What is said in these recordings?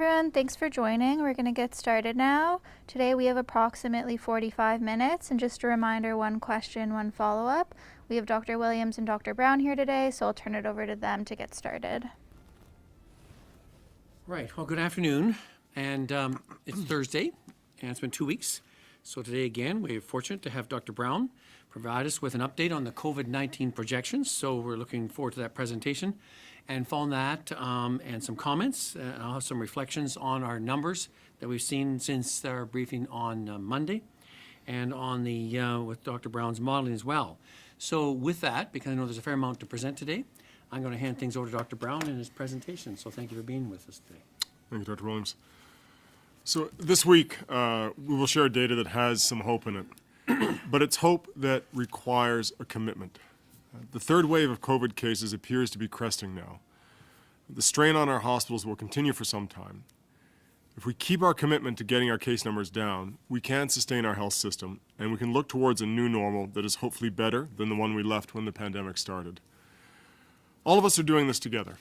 everyone. Thanks for joining. We're going to get started now. Today we have approximately 45 minutes, and just a reminder, one question, one follow-up. We have Dr. Williams and Dr. Brown here today, so I'll turn it over to them to get started. Right. Well, good afternoon. And it's Thursday, and it's been 2 weeks. So today, again, we're fortunate to have Dr. Brown provide us with an update on the COVID-19 projections. So we're looking forward to that presentation. And following that, and some comments, I'll have some reflections on our numbers that we've seen since our briefing on Monday, and on the with Dr. Brown's modeling as well. So with that, because I know there's a fair amount to present today, I'm going to hand things over to Dr. Brown in his presentation. So thank you for being with us today. Thank you, Dr. Williams. So this week, we will share data that has some hope in it, but it's hope that requires a commitment. The third wave of COVID cases appears to be cresting now. The strain on our hospitals will continue for some time. If we keep our commitment to getting our case numbers down, we can sustain our health system, and we can look towards a new normal that is hopefully better than the one we left when the pandemic started. All of us are doing this together.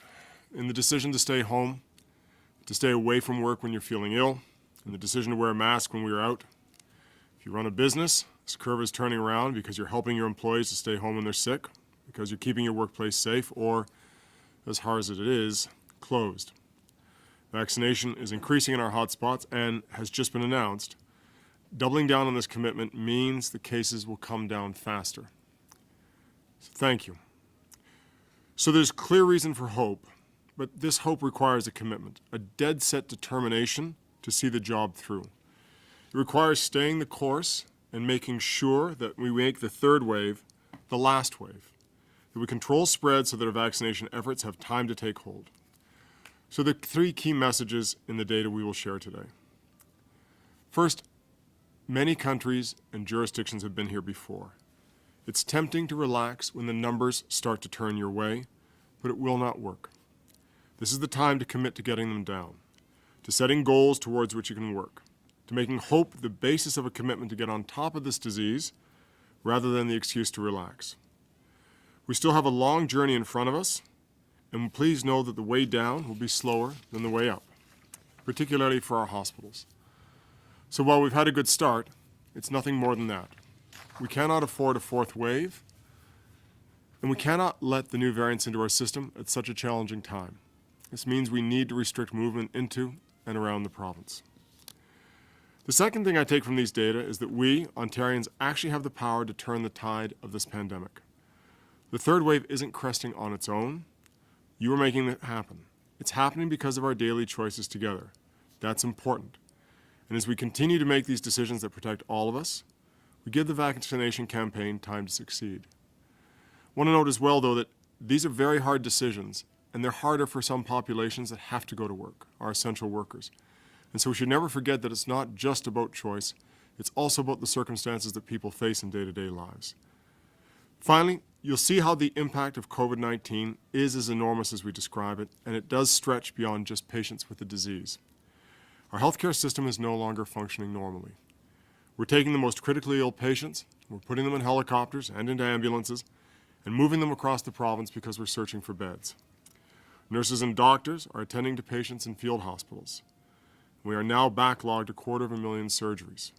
In the decision to stay home, to stay away from work when you're feeling ill, in the decision to wear a mask when we are out. If you run a business, this curve is turning around because you're helping your employees to stay home when they're sick, because you're keeping your workplace safe, or, as hard as it is, closed. Vaccination is increasing in our hotspots and has just been announced. Doubling down on this commitment means the cases will come down faster. So thank you. So there's clear reason for hope, but this hope requires a commitment, a dead-set determination to see the job through. It requires staying the course and making sure that we make the third wave the last wave, that we control spread so that our vaccination efforts have time to take hold. So the three key messages in the data we will share today. First, many countries and jurisdictions have been here before. It's tempting to relax when the numbers start to turn your way, but it will not work. This is the time to commit to getting them down, to setting goals towards which you can work, to making hope the basis of a commitment to get on top of this disease rather than the excuse to relax. We still have a long journey in front of us, and please know that the way down will be slower than the way up, particularly for our hospitals. So while we've had a good start, it's nothing more than that. We cannot afford a fourth wave, and we cannot let the new variants into our system at such a challenging time. This means we need to restrict movement into and around the province. The second thing I take from these data is that we, Ontarians, actually have the power to turn the tide of this pandemic. The third wave isn't cresting on its own. You are making it happen. It's happening because of our daily choices together. That's important. And as we continue to make these decisions that protect all of us, we give the vaccination campaign time to succeed. I want to note as well, though, that these are very hard decisions, and they're harder for some populations that have to go to work, our essential workers. And so we should never forget that it's not just about choice, it's also about the circumstances that people face in day-to-day lives. Finally, you'll see how the impact of COVID-19 is as enormous as we describe it, and it does stretch beyond just patients with the disease. Our healthcare system is no longer functioning normally. We're taking the most critically ill patients, we're putting them in helicopters and into ambulances, and moving them across the province because we're searching for beds. Nurses and doctors are attending to patients in field hospitals. We are now backlogged 250,000 surgeries.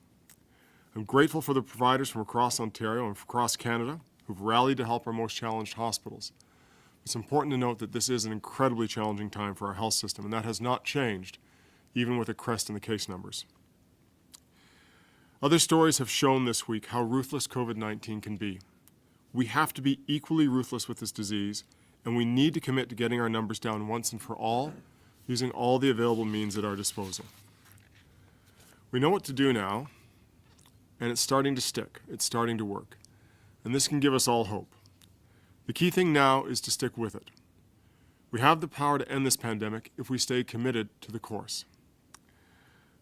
I'm grateful for the providers from across Ontario and across Canada who've rallied to help our most challenged hospitals. It's important to note that this is an incredibly challenging time for our health system, and that has not changed, even with a crest in the case numbers. Other stories have shown this week how ruthless COVID-19 can be. We have to be equally ruthless with this disease, and we need to commit to getting our numbers down once and for all, using all the available means at our disposal. We know what to do now, and it's starting to stick. It's starting to work. And this can give us all hope. The key thing now is to stick with it. We have the power to end this pandemic if we stay committed to the course.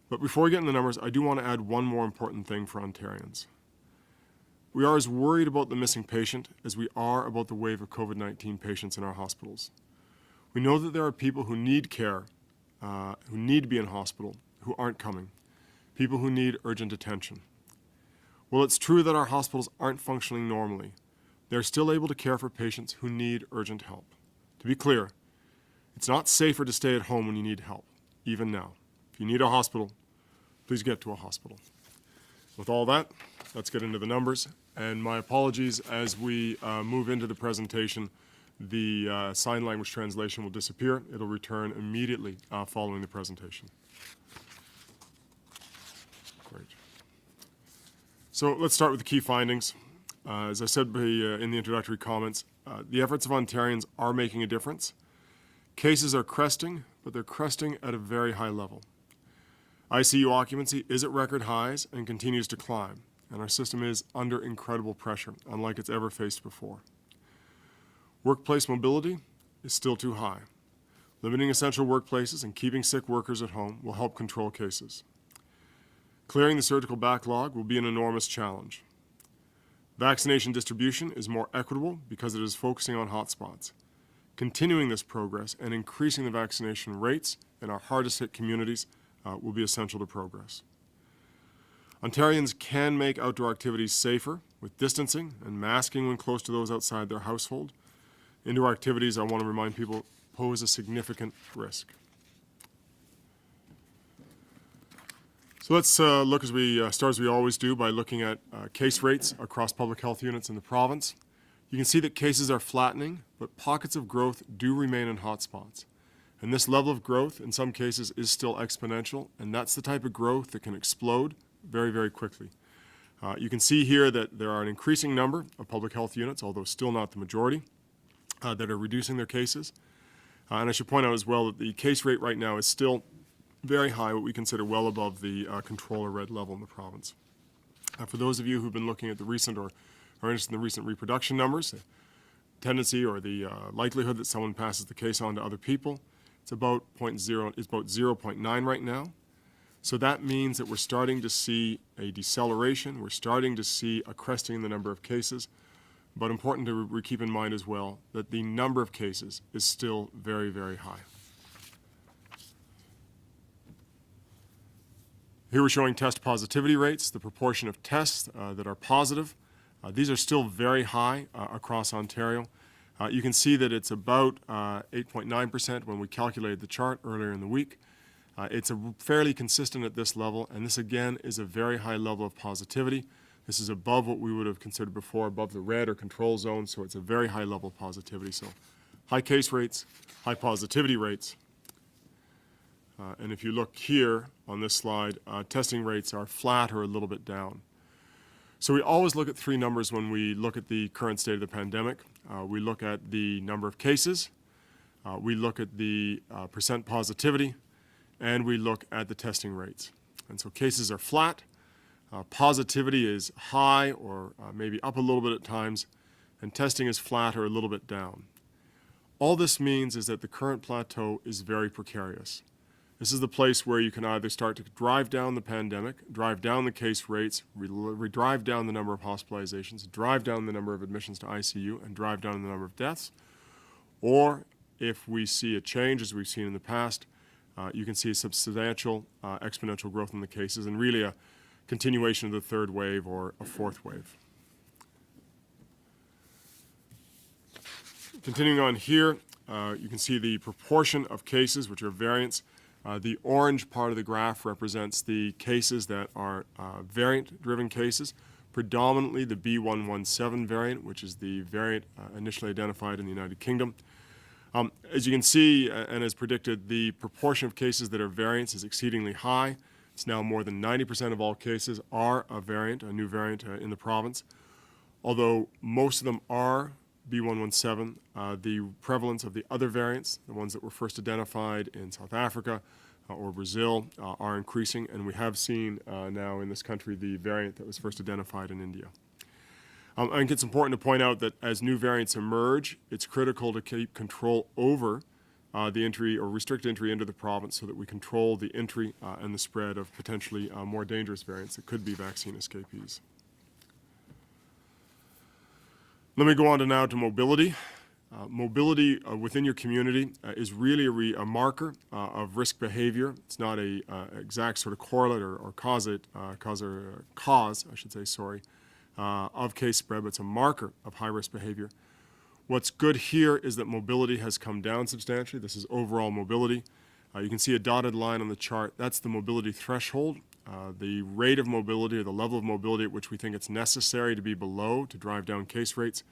But before we get into the numbers, I do want to add one more important thing for Ontarians. We are as worried about the missing patient as we are about the wave of COVID-19 patients in our hospitals. We know that there are people who need care, who need to be in hospital, who aren't coming, people who need urgent attention. While it's true that our hospitals aren't functioning normally, they're still able to care for patients who need urgent help. To be clear, it's not safer to stay at home when you need help. even now. If you need a hospital, please get to a hospital. With all that, let's get into the numbers. And my apologies as we move into the presentation. The sign language translation will disappear. It'll return immediately following the presentation. Great. So let's start with the key findings. As I said in the introductory comments, the efforts of Ontarians are making a difference. Cases are cresting, but they're cresting at a very high level. ICU occupancy is at record highs and continues to climb, and our system is under incredible pressure, unlike it's ever faced before. Workplace mobility is still too high. Limiting essential workplaces and keeping sick workers at home will help control cases. Clearing the surgical backlog will be an enormous challenge. Vaccination distribution is more equitable because it is focusing on hotspots. Continuing this progress and increasing the vaccination rates in our hardest hit communities will be essential to progress. Ontarians can make outdoor activities safer with distancing and masking when close to those outside their household. Indoor activities, I want to remind people, pose a significant risk. So let's look as we start as we always do by looking at case rates across public health units in the province. You can see that cases are flattening, but pockets of growth do remain in hotspots. And this level of growth, in some cases, is still exponential, and that's the type of growth that can explode very, very quickly. You can see here that there are an increasing number of public health units, although still not the majority, that are reducing their cases. And I should point out as well that the case rate right now is still very high, what we consider well above the control or red level in the province. For those of you who've been looking at the recent or are interested in the recent reproduction numbers, the tendency or the likelihood that someone passes the case on to other people, it's about 0.9 right now. So that means that we're starting to see a deceleration. We're starting to see a cresting in the number of cases. But important to keep in mind as well that the number of cases is still very, very high. Here we're showing test positivity rates, the proportion of tests that are positive. These are still very high across Ontario. You can see that it's about 8.9% when we calculated the chart earlier in the week. It's fairly consistent at this level, and this again is a very high level of positivity. This is above what we would have considered before, above the red or control zone, so it's a very high level of positivity. So high case rates, high positivity rates. And if you look here on this slide, testing rates are flat or a little bit down. So we always look at three numbers when we look at the current state of the pandemic. We look at the number of cases, we look at the percent positivity, and we look at the testing rates. And so cases are flat, positivity is high or maybe up a little bit at times, and testing is flat or a little bit down. All this means is that the current plateau is very precarious. This is the place where you can either start to drive down the pandemic, drive down the case rates, drive down the number of hospitalizations, drive down the number of admissions to ICU, and drive down the number of deaths. Or if we see a change, as we've seen in the past, you can see a substantial exponential growth in the cases and really a continuation of the third wave or a fourth wave. Continuing on here, you can see the proportion of cases, which are variants. The orange part of the graph represents the cases that are variant-driven cases, predominantly the B117 variant, which is the variant initially identified in the United Kingdom. As you can see, and as predicted, the proportion of cases that are variants is exceedingly high. It's now more than 90% of all cases are a variant, a new variant in the province. Although most of them are B117, the prevalence of the other variants, the ones that were first identified in South Africa or Brazil, are increasing, and we have seen now in this country the variant that was first identified in India. I think it's important to point out that as new variants emerge, it's critical to keep control over the entry or restrict entry into the province so that we control the entry and the spread of potentially more dangerous variants that could be vaccine escapees. Let me go on now to mobility. Mobility within your community is really a marker of risk behavior. It's not a exact sort of correlate or cause, of case spread, but it's a marker of high-risk behavior. What's good here is that mobility has come down substantially. This is overall mobility. You can see a dotted line on the chart. That's the mobility threshold, the rate of mobility or the level of mobility at which we think it's necessary to be below to drive down case rates.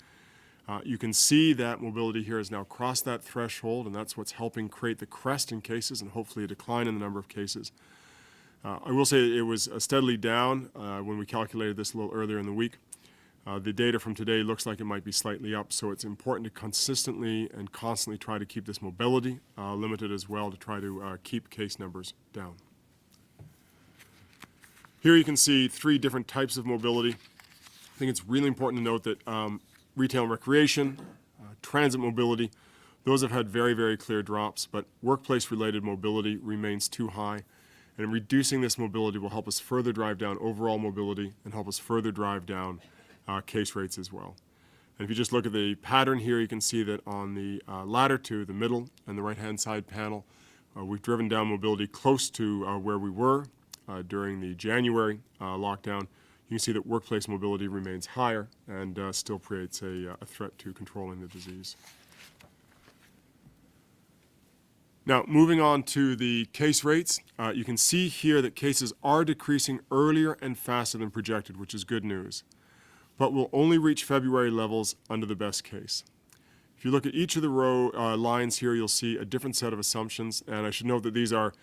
You can see that mobility here has now crossed that threshold, and that's what's helping create the crest in cases and hopefully a decline in the number of cases. I will say it was steadily down when we calculated this a little earlier in the week. The data from today looks like it might be slightly up, so it's important to consistently and constantly try to keep this mobility limited as well to try to keep case numbers down. Here you can see three different types of mobility. I think it's really important to note that retail and recreation, transit mobility, those have had very, very clear drops, but workplace-related mobility remains too high. And reducing this mobility will help us further drive down overall mobility and help us further drive down case rates as well. And if you just look at the pattern here, you can see that on the latter two, the middle and the right-hand side panel, we've driven down mobility close to where we were during the January lockdown. You can see that workplace mobility remains higher and still creates a threat to controlling the disease. Now, moving on to the case rates, you can see here that cases are decreasing earlier and faster than projected, which is good news, but will only reach February levels under the best case. If you look at each of the lines here, you'll see a different set of assumptions, and I should note that these are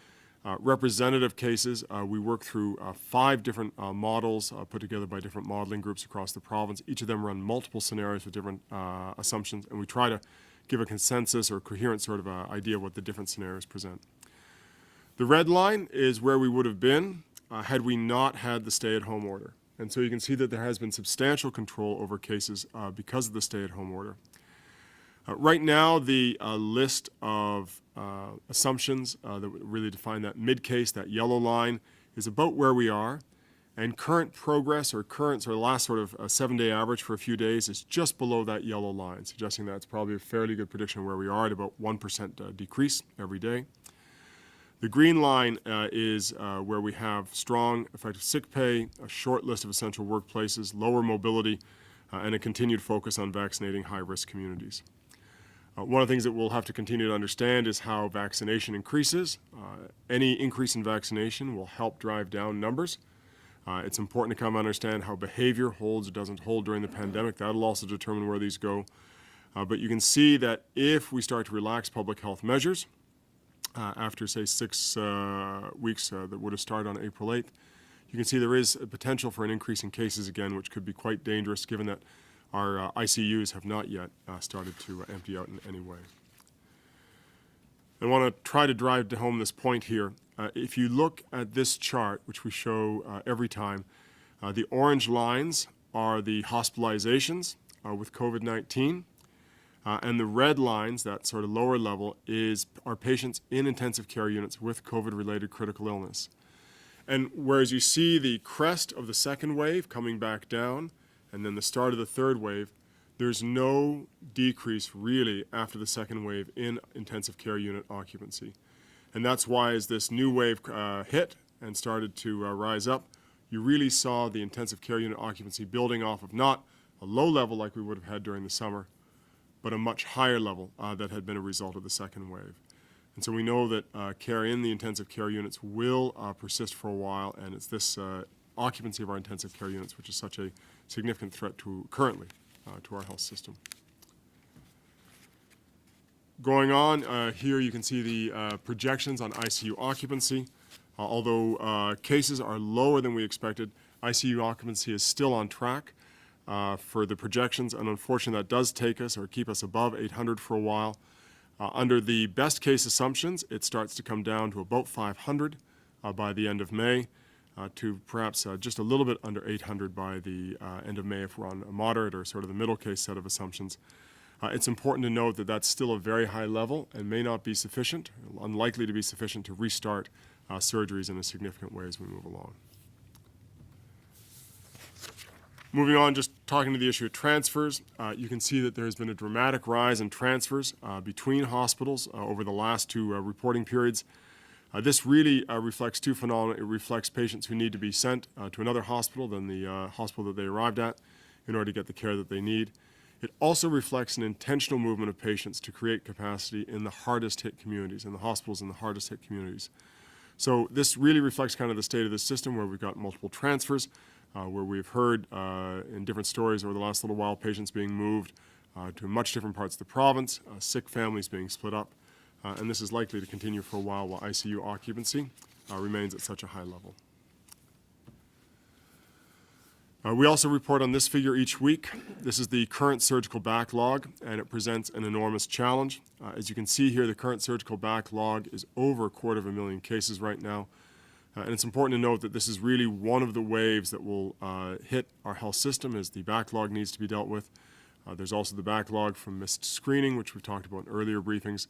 representative cases. We work through 5 different models put together by different modeling groups across the province. Each of them run multiple scenarios with different assumptions, and we try to give a consensus or coherent sort of idea of what the different scenarios present. The red line is where we would have been had we not had the stay-at-home order. And so you can see that there has been substantial control over cases because of the stay-at-home order. Right now, the list of assumptions that really define that mid-case, that yellow line, is about where we are. And current progress or the last sort of 7-day average for a few days is just below that yellow line, suggesting that it's probably a fairly good prediction of where we are at about 1% decrease every day. The green line is where we have strong effective sick pay, a short list of essential workplaces, lower mobility, and a continued focus on vaccinating high-risk communities. One of the things that we'll have to continue to understand is how vaccination increases. Any increase in vaccination will help drive down numbers. It's important to come understand how behavior holds or doesn't hold during the pandemic. That'll also determine where these go. But you can see that if we start to relax public health measures after, say, 6 weeks that would have started on April 8th, you can see there is a potential for an increase in cases again, which could be quite dangerous given that our ICUs have not yet started to empty out in any way. I want to try to drive home this point here. If you look at this chart, which we show every time, the orange lines are the hospitalizations with COVID-19, and the red lines, that sort of lower level, are patients in intensive care units with COVID-related critical illness. And whereas you see the crest of the second wave coming back down, and then the start of the third wave, there's no decrease really after the second wave in intensive care unit occupancy. And that's why as this new wave hit and started to rise up, you really saw the intensive care unit occupancy building off of not a low level like we would have had during the summer, but a much higher level that had been a result of the second wave. And so we know that care in the intensive care units will persist for a while, and it's this occupancy of our intensive care units which is such a significant threat currently to our health system. Going on, here you can see the projections on ICU occupancy. Although cases are lower than we expected, ICU occupancy is still on track for the projections, and unfortunately that does take us or keep us above 800 for a while. Under the best case assumptions, it starts to come down to about 500 by the end of May, to perhaps just a little bit under 800 by the end of May if we're on a moderate or sort of the middle case set of assumptions. It's important to note that that's still a very high level and may not be sufficient, unlikely to be sufficient to restart surgeries in a significant way as we move along. Moving on, just talking to the issue of transfers, you can see that there has been a dramatic rise in transfers between hospitals over the last 2 reporting periods. This really reflects 2 phenomena. It reflects patients who need to be sent to another hospital than the hospital that they arrived at in order to get the care that they need. It also reflects an intentional movement of patients to create capacity in the hardest hit communities, in the hospitals in the hardest hit communities. So this really reflects kind of the state of the system where we've got multiple transfers, where we've heard in different stories over the last little while patients being moved to much different parts of the province, sick families being split up, and this is likely to continue for a while ICU occupancy remains at such a high level. We also report on this figure each week. This is the current surgical backlog, and it presents an enormous challenge. As you can see here, the current surgical backlog is over 250,000 cases right now. And it's important to note that this is really one of the waves that will hit our health system as the backlog needs to be dealt with. There's also the backlog from missed screening, which we've talked about in earlier briefings.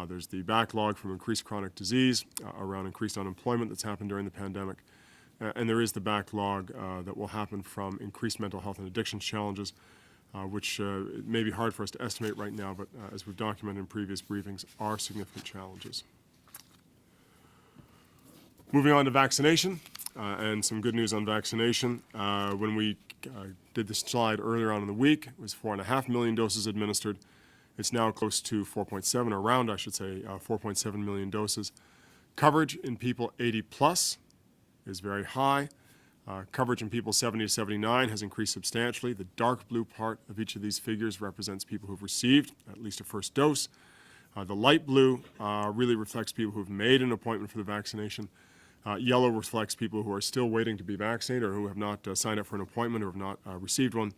There's the backlog from increased chronic disease around increased unemployment that's happened during the pandemic. And there is the backlog that will happen from increased mental health and addiction challenges, which may be hard for us to estimate right now, but as we've documented in previous briefings, are significant challenges. Moving on to vaccination, and some good news on vaccination. When we did this slide earlier on in the week, it was 4.5 million doses administered. It's now close to 4.7, or around, I should say, 4.7 million doses. Coverage in people 80 plus is very high. Coverage in people 70 to 79 has increased substantially. The dark blue part of each of these figures represents people who've received at least a first dose. The light blue really reflects people who've made an appointment for the vaccination. Yellow reflects people who are still waiting to be vaccinated or who have not signed up for an appointment or have not received one.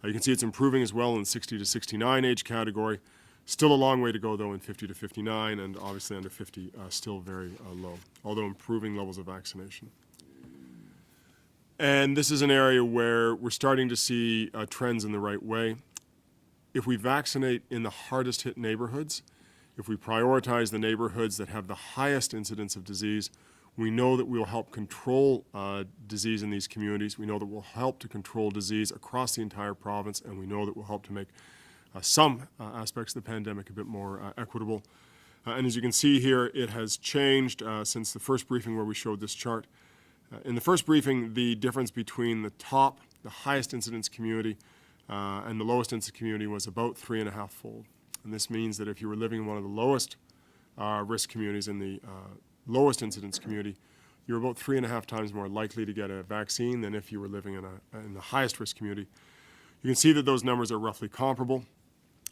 You can see it's improving as well in the 60 to 69 age category. Still a long way to go, though, in 50 to 59, and obviously under 50, still very low, although improving levels of vaccination. And this is an area where we're starting to see trends in the right way. If we vaccinate in the hardest hit neighborhoods, if we prioritize the neighborhoods that have the highest incidence of disease, we know that we will help control disease in these communities. We know that we'll help to control disease across the entire province, and we know that we'll help to make some aspects of the pandemic a bit more equitable. And as you can see here, it has changed since the first briefing where we showed this chart. In the first briefing, the difference between the highest incidence community, and the lowest incidence community was about 3.5-fold. And this means that if you were living in one of the lowest risk communities in the lowest incidence community, you're about 3.5 times more likely to get a vaccine than if you were living in the highest risk community. You can see that those numbers are roughly comparable,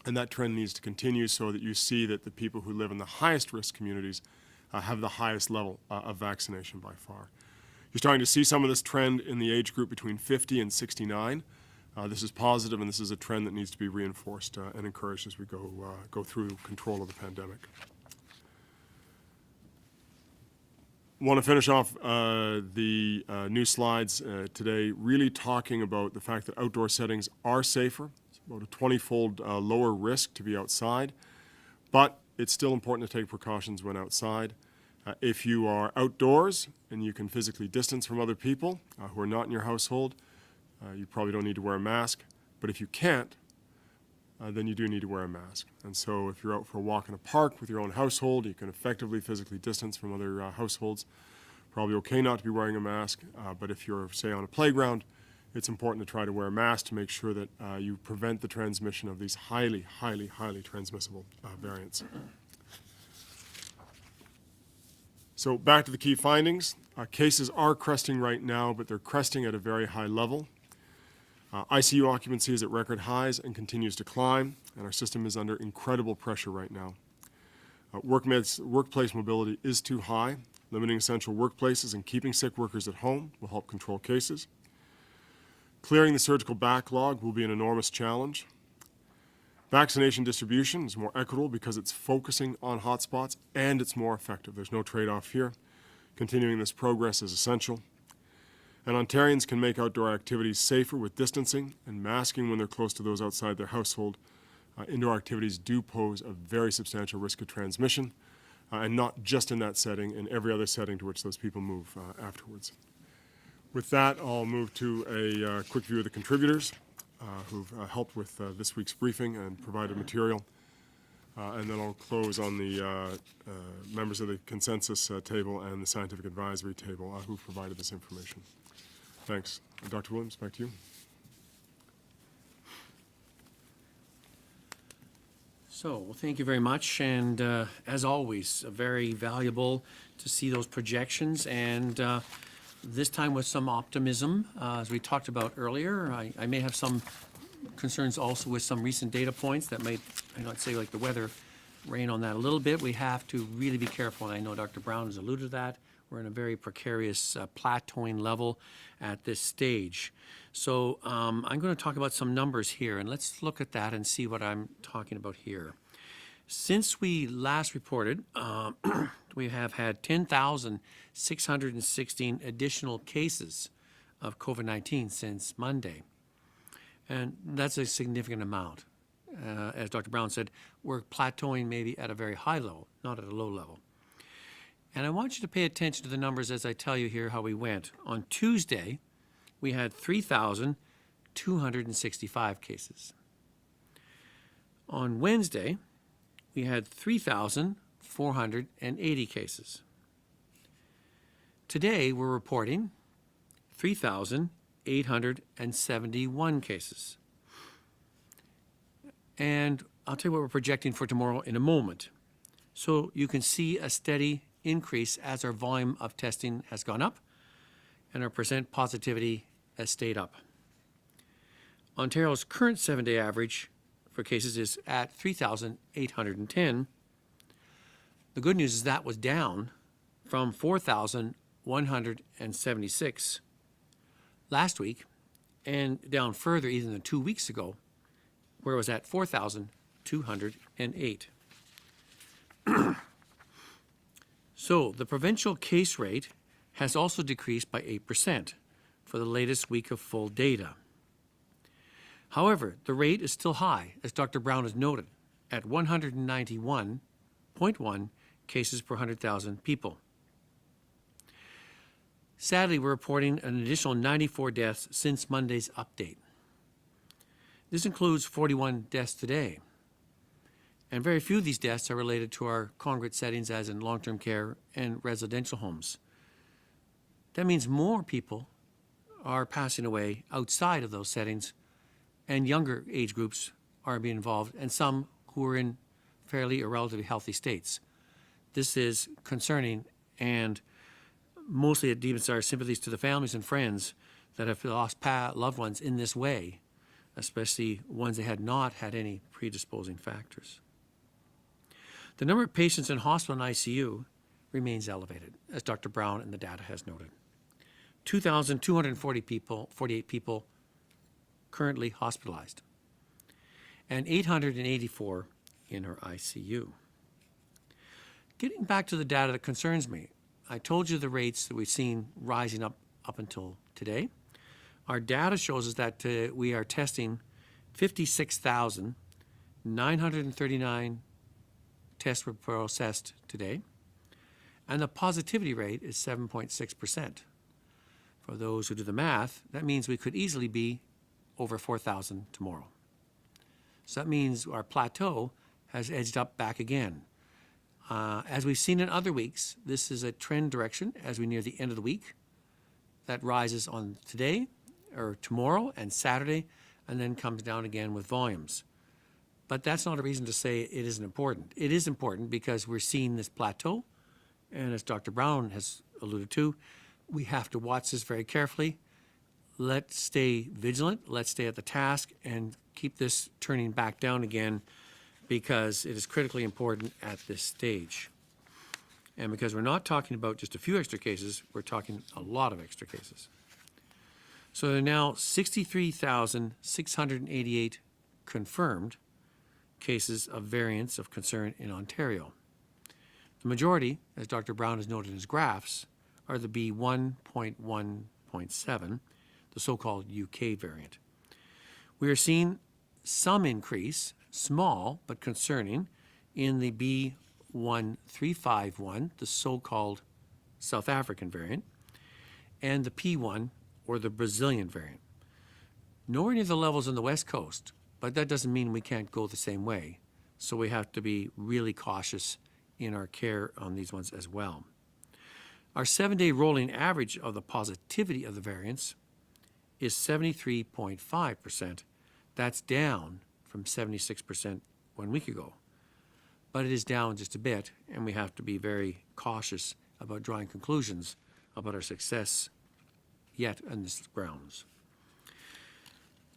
and that trend needs to continue so that you see that the people who live in the highest risk communities have the highest level of vaccination by far. You're starting to see some of this trend in the age group between 50 and 69. This is positive, and this is a trend that needs to be reinforced and encouraged as we go through control of the pandemic. I want to finish off the new slides today really talking about the fact that outdoor settings are safer. It's about a 20-fold lower risk to be outside, but it's still important to take precautions when outside. If you are outdoors and you can physically distance from other people who are not in your household, you probably don't need to wear a mask. But if you can't, then you do need to wear a mask. And so if you're out for a walk in a park with your own household, you can effectively physically distance from other households. Probably okay not to be wearing a mask, but if you're, say, on a playground, it's important to try to wear a mask to make sure that you prevent the transmission of these highly, highly, highly transmissible variants. So back to the key findings. Cases are cresting right now, but they're cresting at a very high level. ICU occupancy is at record highs and continues to climb, and our system is under incredible pressure right now. Workplace mobility is too high. Limiting essential workplaces and keeping sick workers at home will help control cases. Clearing the surgical backlog will be an enormous challenge. Vaccination distribution is more equitable because it's focusing on hotspots and it's more effective. There's no trade-off here. Continuing this progress is essential. And Ontarians can make outdoor activities safer with distancing and masking when they're close to those outside their household. Indoor activities do pose a very substantial risk of transmission, and not just in that setting, in every other setting to which those people move afterwards. With that, I'll move to a quick view of the contributors who've helped with this week's briefing and provided material. And then I'll close on the members of the consensus table and the scientific advisory table who've provided this information. Thanks. Dr. Williams, back to you. Well, thank you very much, and as always, very valuable to see those projections, and this time with some optimism. As we talked about earlier, I may have some concerns also with some recent data points that might, I'd say, like the weather, rain on that a little bit. We have to really be careful, and I know Dr. Brown has alluded to that. We're in a very precarious plateauing level at this stage. So I'm going to talk about some numbers here, and let's look at that and see what I'm talking about here. Since we last reported, we have had 10,616 additional cases of COVID-19 since Monday. And that's a significant amount. As Dr. Brown said, we're plateauing maybe at a very high level, not at a low level. And I want you to pay attention to the numbers as I tell you here how we went. On Tuesday, we had 3,265 cases. On Wednesday, we had 3,480 cases. Today, we're reporting 3,871 cases. And I'll tell you what we're projecting for tomorrow in a moment. So you can see a steady increase as our volume of testing has gone up and our percent positivity has stayed up. Ontario's current 7-day average for cases is at 3,810. The good news is that was down from 4,176 last week and down further even than 2 weeks ago, where it was at 4,208. So the provincial case rate has also decreased by 8% for the latest week of full data. However, the rate is still high, as Dr. Brown has noted, at 191.1 cases per 100,000 people. Sadly, we're reporting an additional 94 deaths since Monday's update. This includes 41 deaths today. And very few of these deaths are related to our congregate settings, as in long-term care and residential homes. That means more people are passing away outside of those settings, and younger age groups are being involved, and some who are in fairly or relatively healthy states. This is concerning, and mostly it deepens our sympathies to the families and friends that have lost loved ones in this way, especially ones that had not had any predisposing factors. The number of patients in hospital and ICU remains elevated, as Dr. Brown and the data has noted. 2,248 people currently hospitalized, and 884 in our ICU. Getting back to the data that concerns me, I told you the rates that we've seen rising up until today. Our data shows us that we are testing 56,939 tests were processed today, and the positivity rate is 7.6%. For those who do the math, that means we could easily be over 4,000 tomorrow. So that means our plateau has edged up back again. As we've seen in other weeks, this is a trend direction as we near the end of the week. That rises on today, or tomorrow and Saturday, and then comes down again with volumes. But that's not a reason to say it isn't important. It is important because we're seeing this plateau, and as Dr. Brown has alluded to, we have to watch this very carefully. Let's stay vigilant, let's stay at the task, and keep this turning back down again, because it is critically important at this stage. And because we're not talking about just a few extra cases, we're talking a lot of extra cases. So there are now 63,688 confirmed cases of variants of concern in Ontario. The majority, as Dr. Brown has noted in his graphs, are the B1.1.7, the so-called UK variant. We are seeing some increase, small but concerning, in the B1351, the so-called South African variant, and the P1, or the Brazilian variant. Nowhere near the levels on the West Coast, but that doesn't mean we can't go the same way. So we have to be really cautious in our care on these ones as well. Our 7-day rolling average of the positivity of the variants is 73.5%. That's down from 76% 1 week ago. but it is down just a bit, and we have to be very cautious about drawing conclusions about our success yet on this grounds.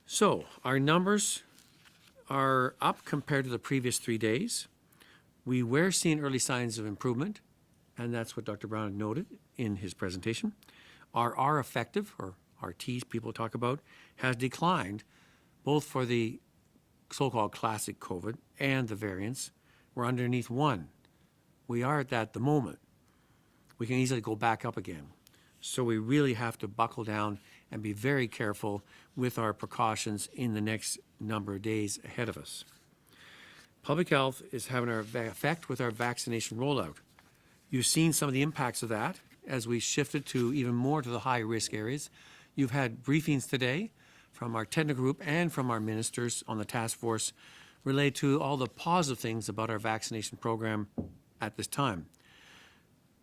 So our numbers are up compared to the previous 3 days. We were seeing early signs of improvement, and that's what Dr. Brown noted in his presentation. Our R effective, or RTs people talk about, has declined both for the so-called classic COVID and the variants. We're underneath 1. We are at that at the moment. We can easily go back up again. So we really have to buckle down and be very careful with our precautions in the next number of days ahead of us. Public health is having an effect with our vaccination rollout. You've seen some of the impacts of that as we shifted to even more to the high-risk areas. You've had briefings today from our technical group and from our ministers on the task force related to all the positive things about our vaccination program at this time.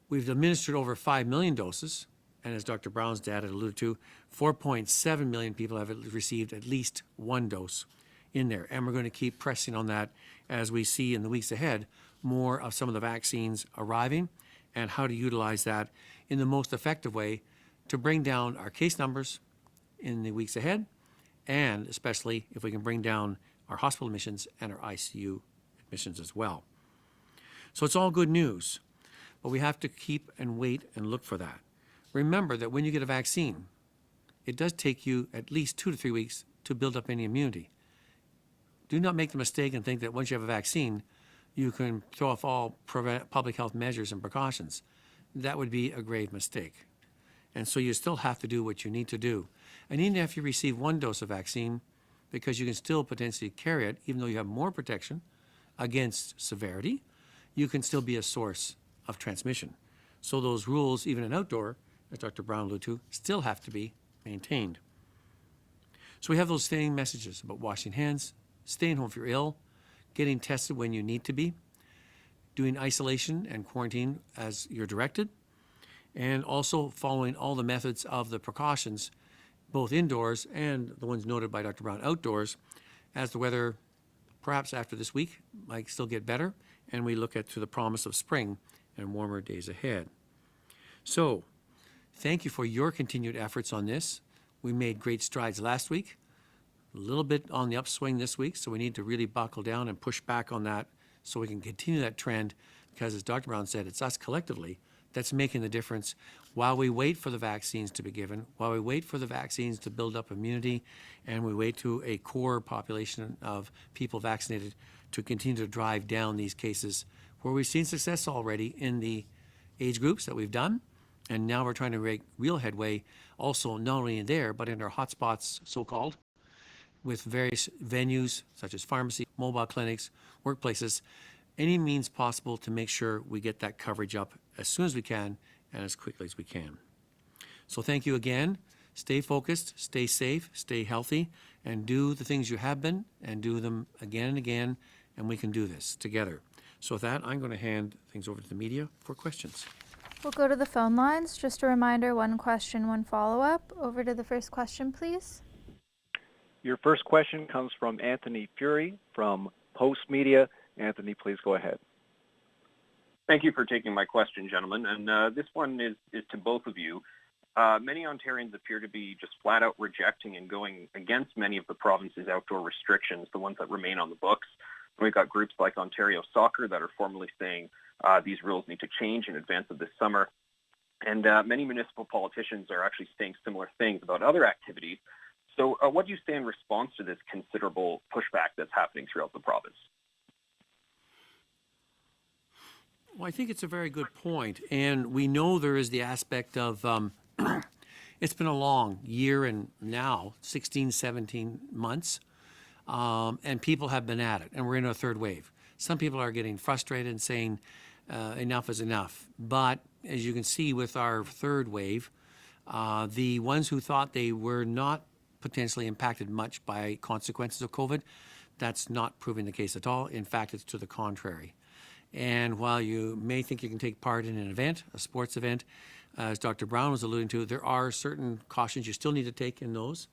We've administered over 5 million doses, and as Dr. Brown's data alluded to, 4.7 million people have received at least 1 dose in there. And we're going to keep pressing on that as we see in the weeks ahead more of some of the vaccines arriving and how to utilize that in the most effective way to bring down our case numbers in the weeks ahead, and especially if we can bring down our hospital admissions and our ICU admissions as well. So it's all good news, but we have to keep and wait and look for that. Remember that when you get a vaccine, it does take you at least 2 to 3 weeks to build up any immunity. Do not make the mistake and think that once you have a vaccine, you can throw off all public health measures and precautions. That would be a grave mistake. And so you still have to do what you need to do. And even if you receive 1 dose of vaccine, because you can still potentially carry it, even though you have more protection against severity, you can still be a source of transmission. So those rules, even in outdoor, as Dr. Brown alluded to, still have to be maintained. So we have those same messages about washing hands, staying home if you're ill, getting tested when you need to be, doing isolation and quarantine as you're directed, and also following all the methods of the precautions, both indoors and the ones noted by Dr. Brown outdoors, as the weather, perhaps after this week, might still get better, and we look at to the promise of spring and warmer days ahead. So, thank you for your continued efforts on this. We made great strides last week, a little bit on the upswing this week, so we need to really buckle down and push back on that so we can continue that trend, because as Dr. Brown said, it's us collectively that's making the difference while we wait for the vaccines to be given, while we wait for the vaccines to build up immunity, and we wait to a core population of people vaccinated to continue to drive down these cases where we've seen success already in the age groups that we've done. And now we're trying to make real headway also not only in there, but in our hotspots, so-called, with various venues such as pharmacy, mobile clinics, workplaces, any means possible to make sure we get that coverage up as soon as we can and as quickly as we can. So thank you again. Stay focused, stay safe, stay healthy, and do the things you have been, and do them again and again, and we can do this together. So with that, I'm going to hand things over to the media for questions. We'll go to the phone lines. Just a reminder, 1 question, 1 follow-up. Over to the first question, please. Your first question comes from Anthony Fury from Post Media. Anthony, please go ahead. Thank you for taking my question, gentlemen. And this one is to both of you. Many Ontarians appear to be just flat out rejecting and going against many of the province's outdoor restrictions, the ones that remain on the books. We've got groups like Ontario Soccer that are formally saying these rules need to change in advance of this summer. And many municipal politicians are actually saying similar things about other activities. So what do you say in response to this considerable pushback that's happening throughout the province? Well, I think it's a very good point. And we know there is the aspect of, it's been a long year and now 16, 17 months, and people have been at it, and we're in a 3rd wave. Some people are getting frustrated and saying enough is enough. But as you can see with our 3rd wave, the ones who thought they were not potentially impacted much by consequences of COVID, that's not proving the case at all. In fact, it's to the contrary. And while you may think you can take part in an event, a sports event, as Dr. Brown was alluding to, there are certain cautions you still need to take in those.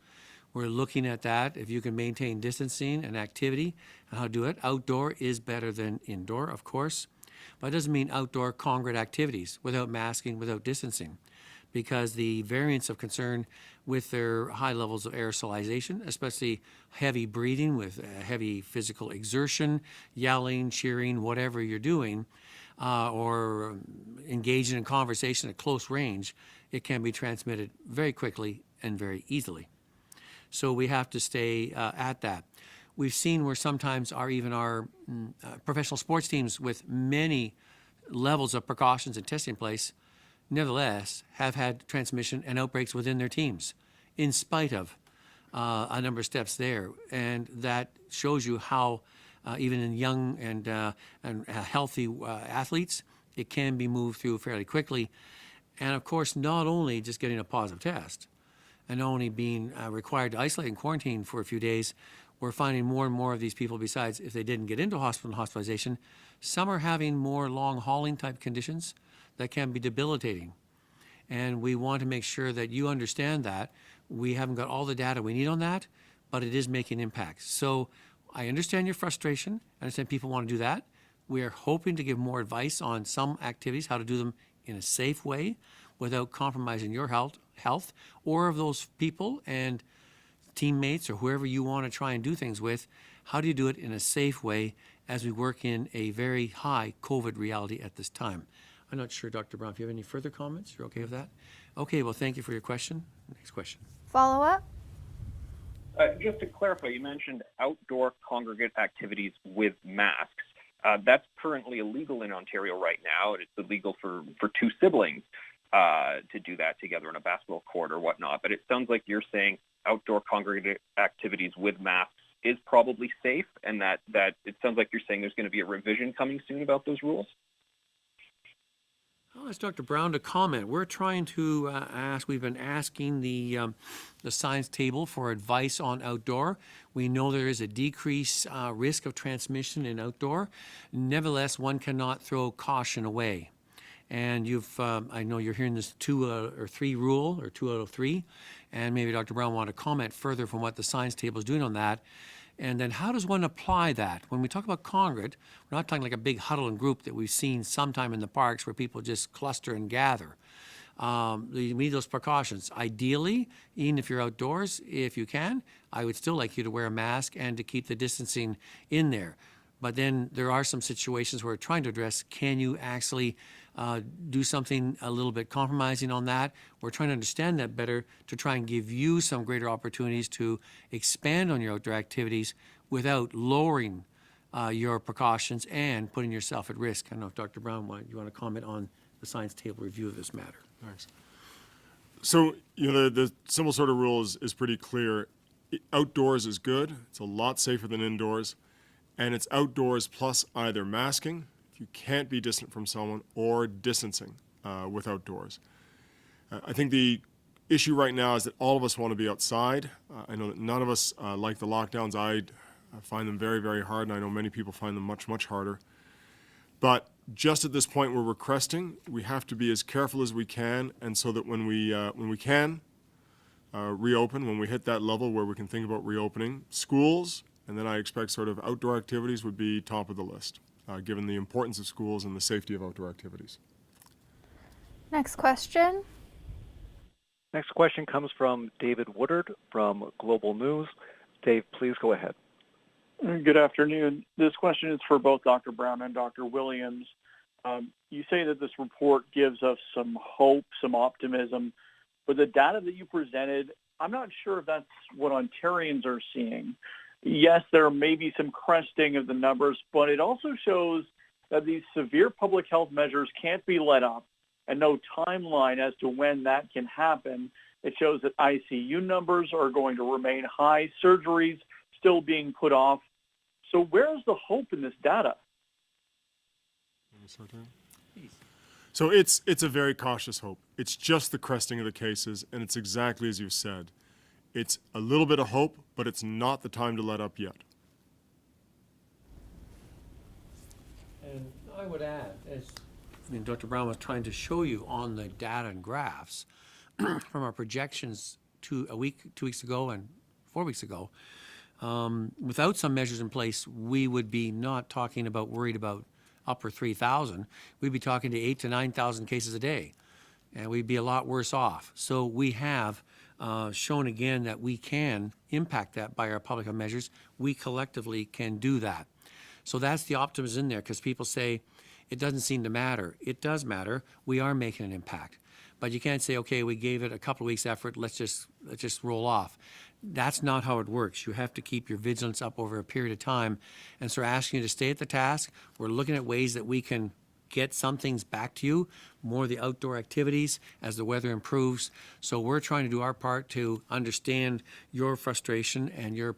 We're looking at that, if you can maintain distancing and activity, and how to do it. Outdoor is better than indoor, of course, but it doesn't mean outdoor congregate activities without masking, without distancing, because the variants of concern with their high levels of aerosolization, especially heavy breathing with heavy physical exertion, yelling, cheering, whatever you're doing, or engaging in conversation at close range, it can be transmitted very quickly and very easily. So we have to stay at that. We've seen where sometimes our professional sports teams with many levels of precautions and testing in place, nevertheless, have had transmission and outbreaks within their teams, in spite of a number of steps there. And that shows you how, even in young and healthy athletes, it can be moved through fairly quickly. And of course, not only just getting a positive test, and only being required to isolate and quarantine for a few days, we're finding more and more of these people, besides if they didn't get into hospital and hospitalization, some are having more long-hauling type conditions that can be debilitating. And we want to make sure that you understand that. We haven't got all the data we need on that, but it is making impacts. So I understand your frustration. I understand people want to do that. We are hoping to give more advice on some activities, how to do them in a safe way without compromising your health or of those people and teammates or whoever you want to try and do things with. How do you do it in a safe way as we work in a very high COVID reality at this time? I'm not sure, Dr. Brown, if you have any further comments, you're okay with that? Okay, well, thank you for your question. Next question. Follow up? Just to clarify, you mentioned outdoor congregate activities with masks. That's currently illegal in Ontario right now, and it's illegal for two siblings to do that together in a basketball court or whatnot. But it sounds like you're saying outdoor congregate activities with masks is probably safe, and that it sounds like you're saying there's going to be a revision coming soon about those rules. I'll ask Dr. Brown to comment. We're trying to we've been asking the science table for advice on outdoor. We know there is a decreased risk of transmission in outdoor. Nevertheless, one cannot throw caution away. And I know you're hearing this 2 or 3 rule, or 2 out of 3, and maybe Dr. Brown want to comment further from what the science table is doing on that. And then how does one apply that? When we talk about congregate, we're not talking like a big huddle and group that we've seen sometime in the parks where people just cluster and gather. You need those precautions. Ideally, even if you're outdoors, if you can, I would still like you to wear a mask and to keep the distancing in there. But then there are some situations where we're trying to address, can you actually do something a little bit compromising on that? We're trying to understand that better to try and give you some greater opportunities to expand on your outdoor activities without lowering your precautions and putting yourself at risk. I don't know if Dr. Brown, you want to comment on the science table review of this matter? Thanks. So, the simple sort of rule is pretty clear. Outdoors is good. It's a lot safer than indoors. And it's outdoors plus either masking, if you can't be distant from someone, or distancing with outdoors. I think the issue right now is that all of us want to be outside. I know that none of us like the lockdowns. I find them very, very hard, and I know many people find them much, much harder. But just at this point where we're cresting, we have to be as careful as we can, and so that when we can reopen, when we hit that level where we can think about reopening, schools, and then I expect sort of outdoor activities would be top of the list, given the importance of schools and the safety of outdoor activities. Next question. Next question comes from David Woodard from Global News. Dave, please go ahead. Good afternoon. This question is for both Dr. Brown and Dr. Williams. You say that this report gives us some hope, some optimism, but the data that you presented, I'm not sure if that's what Ontarians are seeing. Yes, there may be some cresting of the numbers, but it also shows that these severe public health measures can't be let up and no timeline as to when that can happen. It shows that ICU numbers are going to remain high, surgeries still being put off. So where is the hope in this data? So it's a very cautious hope. It's just the cresting of the cases, and it's exactly as you've said. It's a little bit of hope, but it's not the time to let up yet. And I would add, Dr. Brown was trying to show you on the data and graphs from our projections 2 weeks ago and 4 weeks ago. Without some measures in place, we would be not talking about worried about upper 3,000. We'd be talking to 8,000 to 9,000 cases a day, and we'd be a lot worse off. So we have shown again that we can impact that by our public health measures. We collectively can do that. So that's the optimism in there, because people say it doesn't seem to matter. It does matter. We are making an impact. But you can't say, okay, we gave it a couple of weeks effort, let's just roll off. That's not how it works. You have to keep your vigilance up over a period of time. And so we're asking you to stay at the task. We're looking at ways that we can get some things back to you, more of the outdoor activities as the weather improves. So we're trying to do our part to understand your frustration and your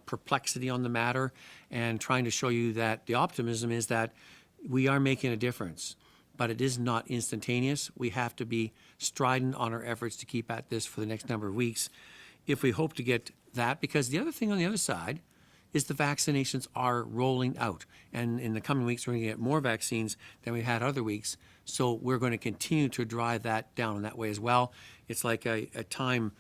perplexity on the matter, and trying to show you that the optimism is that we are making a difference. But it is not instantaneous. We have to be strident on our efforts to keep at this for the next number of weeks if we hope to get that. Because the other thing on the other side is the vaccinations are rolling out. And in the coming weeks, we're going to get more vaccines than we had other weeks. So we're going to continue to drive that down in that way as well. It's like a time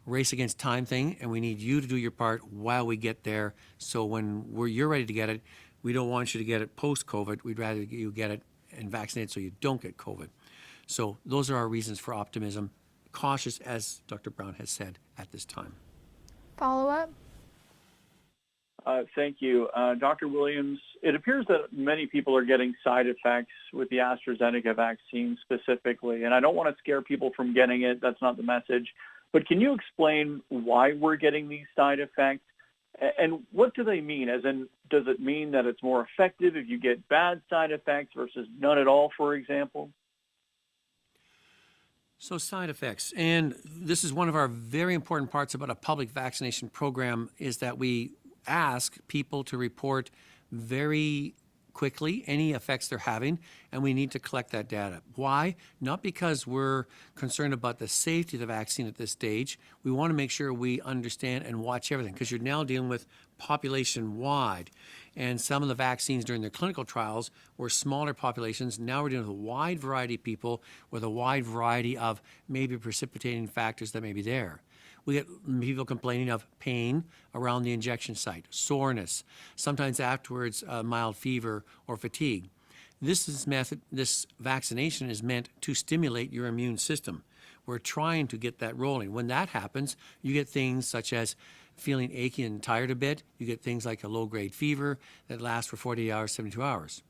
race against time thing, and we need you to do your part while we get there. So when you're ready to get it, we don't want you to get it post-COVID. We'd rather you get it and vaccinated so you don't get COVID. So those are our reasons for optimism. Cautious, as Dr. Brown has said, at this time. Follow up? Thank you. Dr. Williams, it appears that many people are getting side effects with the AstraZeneca vaccine specifically, and I don't want to scare people from getting it. That's not the message. But can you explain why we're getting these side effects? And what do they mean? As in, does it mean that it's more effective if you get bad side effects versus none at all, for example? So side effects, and this is one of our very important parts about a public vaccination program, is that we ask people to report very quickly any effects they're having, and we need to collect that data. Why? Not because we're concerned about the safety of the vaccine at this stage. We want to make sure we understand and watch everything, because you're now dealing with population-wide. And some of the vaccines during their clinical trials were smaller populations. Now we're dealing with a wide variety of people with a wide variety of maybe precipitating factors that may be there. We get people complaining of pain around the injection site, soreness, sometimes afterwards mild fever or fatigue. This vaccination is meant to stimulate your immune system. We're trying to get that rolling. When that happens, you get things such as feeling achy and tired a bit. You get things like a low-grade fever that lasts for 48 hours, 72 hours.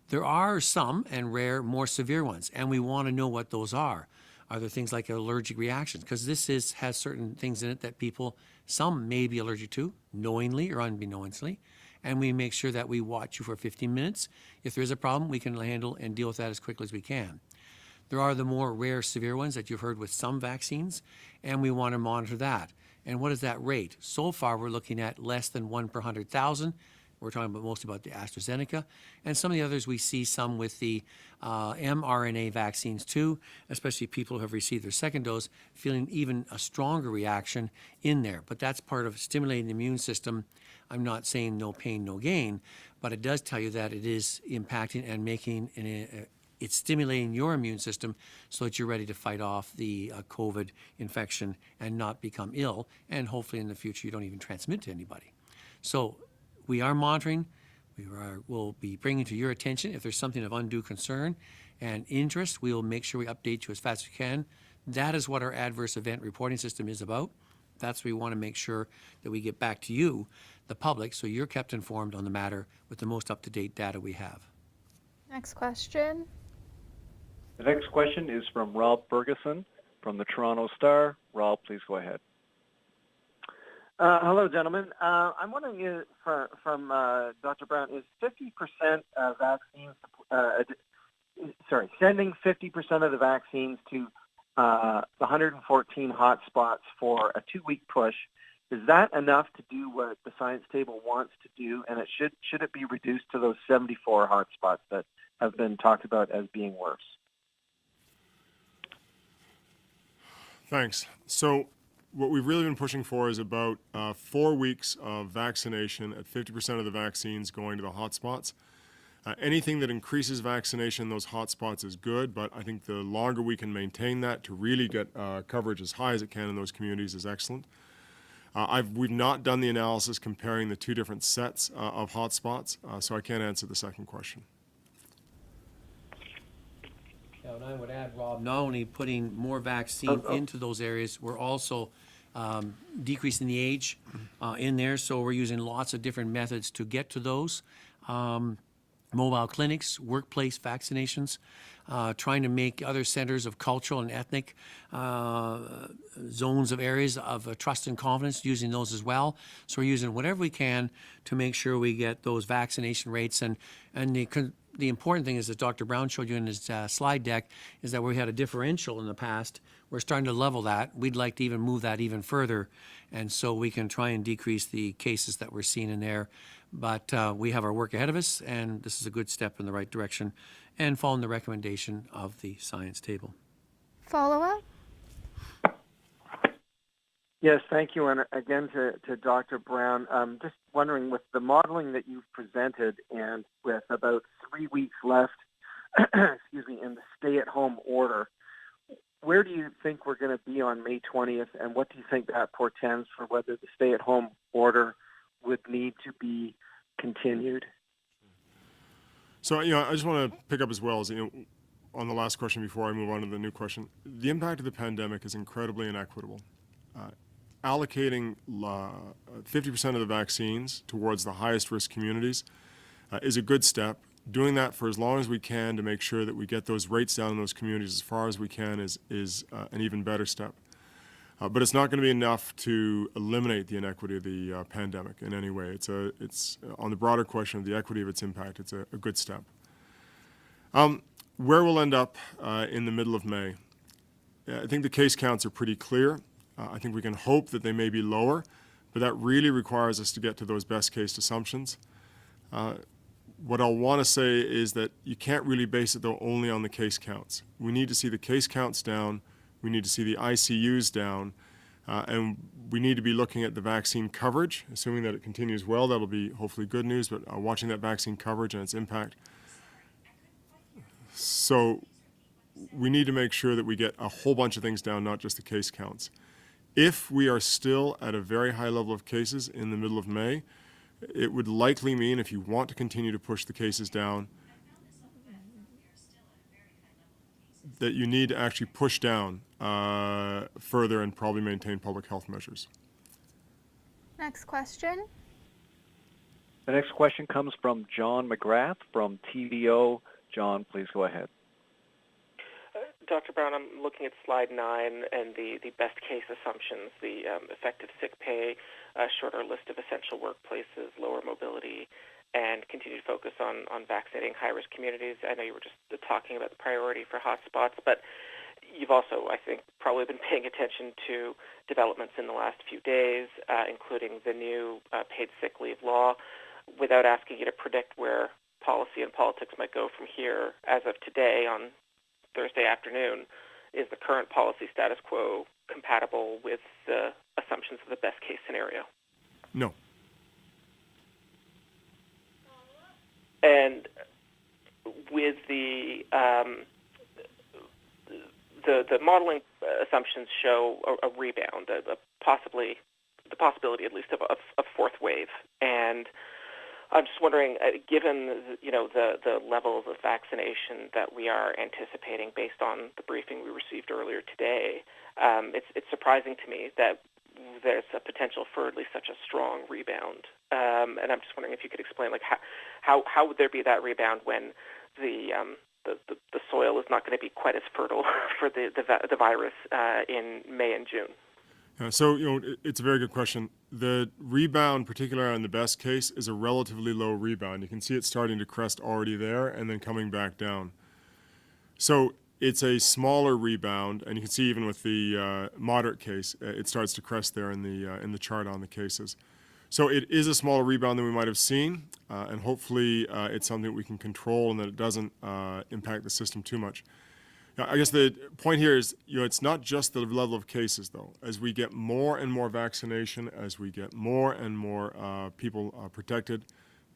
There are some, and rare, more severe ones, and we want to know what those are. Are there things like allergic reactions? Because this has certain things in it that some may be allergic to, knowingly or unbeknownstly, and we make sure that we watch you for 15 minutes. If there is a problem, we can handle and deal with that as quickly as we can. There are the more rare, severe ones that you've heard with some vaccines, and we want to monitor that. And what is that rate? So far, we're looking at less than 1 per 100,000. We're talking mostly about the AstraZeneca. And some of the others, we see some with the mRNA vaccines too, especially people who have received their second dose, feeling even a stronger reaction in there. But that's part of stimulating the immune system. I'm not saying no pain, no gain, but it does tell you that it is impacting and it's stimulating your immune system so that you're ready to fight off the COVID infection and not become ill. And hopefully in the future, you don't even transmit to anybody. So we are monitoring. We'll be bringing to your attention if there's something of undue concern and interest. We will make sure we update you as fast as we can. That is what our adverse event reporting system is about. That's what we want to make sure that we get back to you, the public, so you're kept informed on the matter with the most up-to-date data we have. Next question. The next question is from Rob Ferguson from the Toronto Star. Rob, please go ahead. Hello, gentlemen. I'm wondering from Dr. Brown, is 50% of vaccines, sending 50% of the vaccines to the 114 hotspots for a 2-week push, is that enough to do what the science table wants to do? And should it be reduced to those 74 hotspots that have been talked about as being worse? Thanks. So what we've really been pushing for is about 4 weeks of vaccination at 50% of the vaccines going to the hotspots. Anything that increases vaccination in those hotspots is good, but I think the longer we can maintain that to really get coverage as high as it can in those communities is excellent. We've not done the analysis comparing the two different sets of hotspots, so I can't answer the second question. Yeah, and I would add, Rob, not only putting more vaccine into those areas, we're also decreasing the age in there. So we're using lots of different methods to get to those. Mobile clinics, workplace vaccinations, trying to make other centers of cultural and ethnic zones of areas of trust and confidence, using those as well. So we're using whatever we can to make sure we get those vaccination rates. And the important thing is, as Dr. Brown showed you in his slide deck, is that we had a differential in the past. We're starting to level that. We'd like to even move that even further. And so we can try and decrease the cases that we're seeing in there. But we have our work ahead of us, and this is a good step in the right direction and following the recommendation of the science table. Follow-up? Yes, thank you. And again to Dr. Brown, just wondering, with the modeling that you've presented and with about 3 weeks left, excuse me, in the stay-at-home order, where do you think we're going to be on May 20th, and what do you think that portends for whether the stay-at-home order would need to be continued? So, I just want to pick up as well as, on the last question before I move on to the new question. The impact of the pandemic is incredibly inequitable. Allocating 50% of the vaccines towards the highest risk communities is a good step. Doing that for as long as we can to make sure that we get those rates down in those communities as far as we can is an even better step. But it's not going to be enough to eliminate the inequity of the pandemic in any way. It's on the broader question of the equity of its impact, it's a good step. Where we'll end up in the middle of May, I think the case counts are pretty clear. I think we can hope that they may be lower, but that really requires us to get to those best case assumptions. What I'll want to say is that you can't really base it, though, only on the case counts. We need to see the case counts down. We need to see the ICUs down. And we need to be looking at the vaccine coverage, assuming that it continues well. That'll be hopefully good news, but watching that vaccine coverage and its impact. So we need to make sure that we get a whole bunch of things down, not just the case counts. If we are still at a very high level of cases in the middle of May, it would likely mean, if you want to continue to push the cases down, that you need to actually push down further and probably maintain public health measures. Next question. The next question comes from John McGrath from TVO. John, please go ahead. Dr. Brown, I'm looking at slide 9 and the best case assumptions, the effective sick pay, shorter list of essential workplaces, lower mobility, and continued focus on vaccinating high-risk communities. I know you were just talking about the priority for hotspots, but you've also, I think, probably been paying attention to developments in the last few days, including the new paid sick leave law. Without asking you to predict where policy and politics might go from here, as of today on Thursday afternoon, is the current policy status quo compatible with the assumptions of the best case scenario? No. And with the modeling assumptions show a rebound, the possibility at least of a fourth wave. And I'm just wondering, given the levels of vaccination that we are anticipating based on the briefing we received earlier today, it's surprising to me that there's a potential for at least such a strong rebound. And I'm just wondering if you could explain, how would there be that rebound when the soil is not going to be quite as fertile for the virus in May and June? So, it's a very good question. The rebound, particularly on the best case, is a relatively low rebound. You can see it starting to crest already there and then coming back down. So it's a smaller rebound, and you can see even with the moderate case, it starts to crest there in the chart on the cases. So it is a smaller rebound than we might have seen, and hopefully it's something that we can control and that it doesn't impact the system too much. Now, I guess the point here is, it's not just the level of cases, though. As we get more and more vaccination, as we get more and more people protected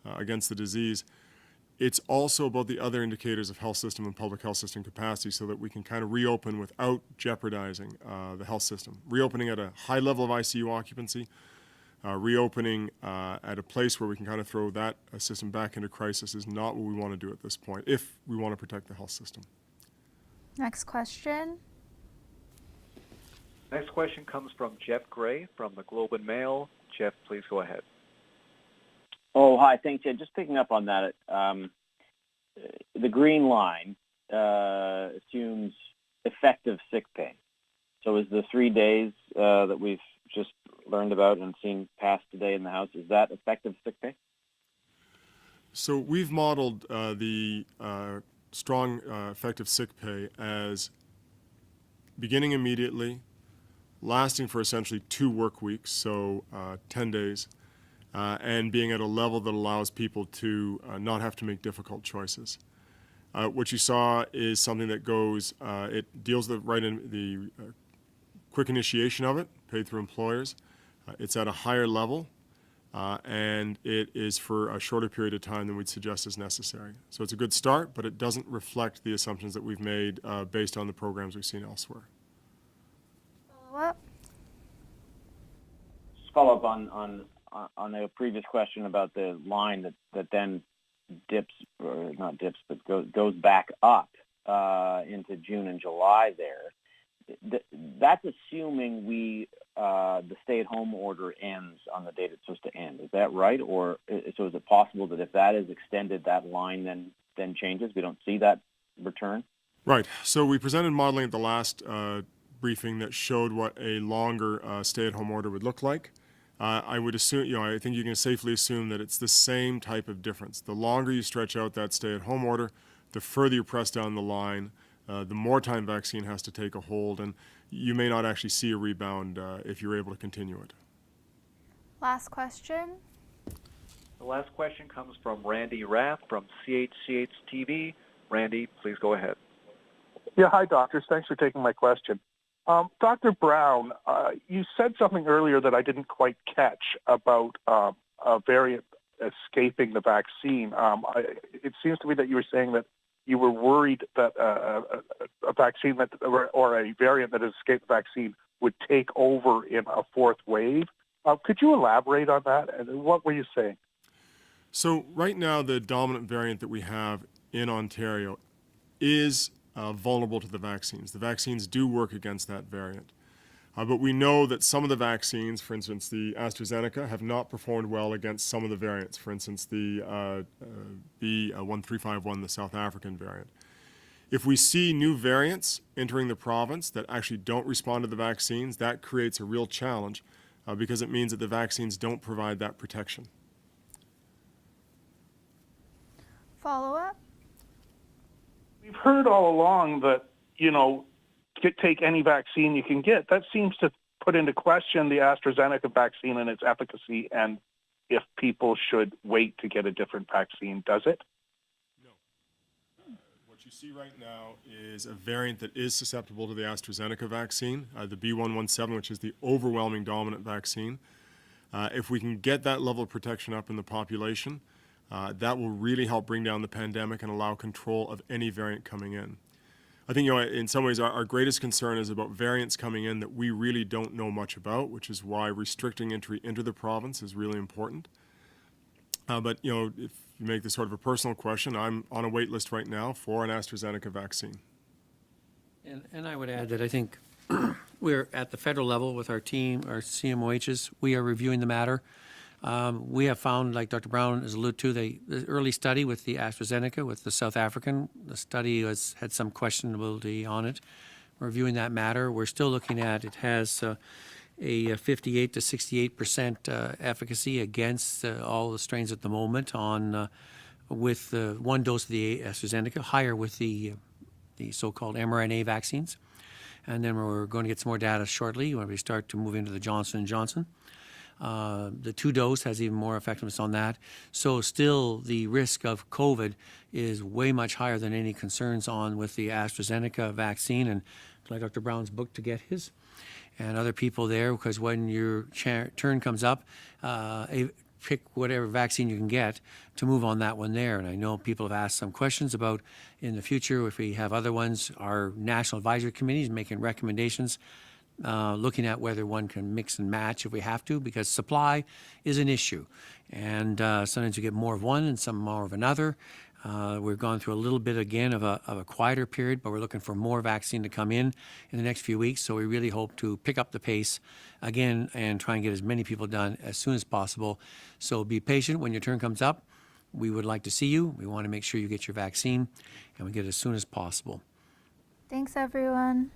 against the disease, it's also about the other indicators of health system and public health system capacity so that we can kind of reopen without jeopardizing the health system. Reopening at a high level of ICU occupancy, reopening at a place where we can kind of throw that system back into crisis is not what we want to do at this point if we want to protect the health system. Next question. Next question comes from Jeff Gray from the Globe and Mail. Jeff, please go ahead. Oh, hi. Thanks. Yeah, just picking up on that. The green line assumes effective sick pay. So is the 3 days that we've just learned about and seen passed today in the House, is that effective sick pay? So we've modeled the strong effective sick pay as beginning immediately, lasting for essentially 2 work weeks, so 10 days, and being at a level that allows people to not have to make difficult choices. What you saw is something that goes, it deals with the quick initiation of it, paid through employers. It's at a higher level, and it is for a shorter period of time than we'd suggest is necessary. So it's a good start, but it doesn't reflect the assumptions that we've made based on the programs we've seen elsewhere. Follow up. Just follow up on the previous question about the line that then dips, or not dips, but goes back up into June and July there. That's assuming the stay-at-home order ends on the date it's supposed to end. Is that right? Or so is it possible that if that is extended, that line then changes? We don't see that return? Right. So we presented modeling at the last briefing that showed what a longer stay-at-home order would look like. I would assume, I think you can safely assume that it's the same type of difference. The longer you stretch out that stay-at-home order, the further you press down the line, the more time vaccine has to take a hold, and you may not actually see a rebound if you're able to continue it. Last question. The last question comes from Randy Rath from CHCH TV. Randy, please go ahead. Yeah, hi, doctors. Thanks for taking my question. Dr. Brown, you said something earlier that I didn't quite catch about a variant escaping the vaccine. It seems to me that you were saying that you were worried that a vaccine or a variant that has escaped the vaccine would take over in a fourth wave. Could you elaborate on that? And what were you saying? So right now, the dominant variant that we have in Ontario is vulnerable to the vaccines. The vaccines do work against that variant. But we know that some of the vaccines, for instance, the AstraZeneca, have not performed well against some of the variants. For instance, the B1351, the South African variant. If we see new variants entering the province that actually don't respond to the vaccines, that creates a real challenge because it means that the vaccines don't provide that protection. Follow up. We've heard all along that, take any vaccine you can get. That seems to put into question the AstraZeneca vaccine and its efficacy and if people should wait to get a different vaccine, does it? No. What you see right now is a variant that is susceptible to the AstraZeneca vaccine, the B117, which is the overwhelming dominant vaccine. If we can get that level of protection up in the population, that will really help bring down the pandemic and allow control of any variant coming in. I think, in some ways, our greatest concern is about variants coming in that we really don't know much about, which is why restricting entry into the province is really important. But, if you make this sort of a personal question, I'm on a wait list right now for an AstraZeneca vaccine. And I would add that I think we're at the federal level with our team, our CMOHs, we are reviewing the matter. We have found, like Dr. Brown has alluded to, the early study with the AstraZeneca, with the South African, the study had some questionability on it. We're reviewing that matter. We're still looking at it has a 58 to 68% efficacy against all the strains at the moment with one dose of the AstraZeneca, higher with the so-called mRNA vaccines. And then we're going to get some more data shortly when we start to move into the Johnson & Johnson. The 2-dose has even more effectiveness on that. So still the risk of COVID is way much higher than any concerns on with the AstraZeneca vaccine. And like Dr. Brown's book to get his and other people there, because when your turn comes up, pick whatever vaccine you can get to move on that one there. And I know people have asked some questions about in the future if we have other ones. Our National Advisory Committee is making recommendations looking at whether one can mix and match if we have to, because supply is an issue. And sometimes you get more of one and some more of another. We've gone through a little bit again of a quieter period, but we're looking for more vaccine to come in the next few weeks. So we really hope to pick up the pace again and try and get as many people done as soon as possible. So be patient when your turn comes up. We would like to see you. We want to make sure you get your vaccine and we get it as soon as possible. Thanks, everyone.